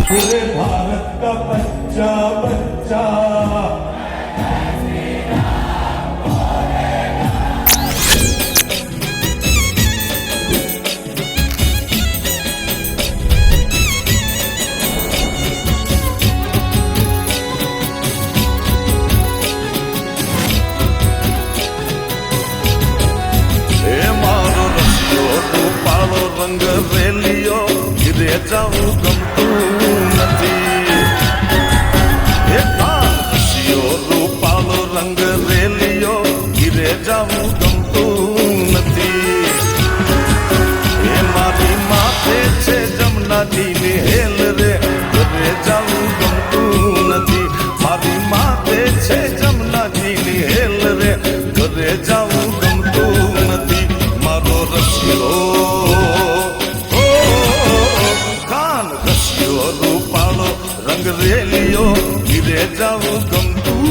पूरे भारत का बच्चा बच्चा રંગ રેલીઓ ઘીરે જાવું ગમતું નથી. રસિયો રૂપાળો રંગ રેલીઓ ઘીરે જાવું ગમતું નથી. એ મારી માથે છે જમનાજીની હેલ રે ઘરે જાવું ગમતું નથી. મારી માથે છે જમનાજીની હેલ રે ઘરે જાવું ગમતું નથી. મારો રસિયો રૂપાળો રંગ રેલીઓ ઘીરે જાવું ગમતું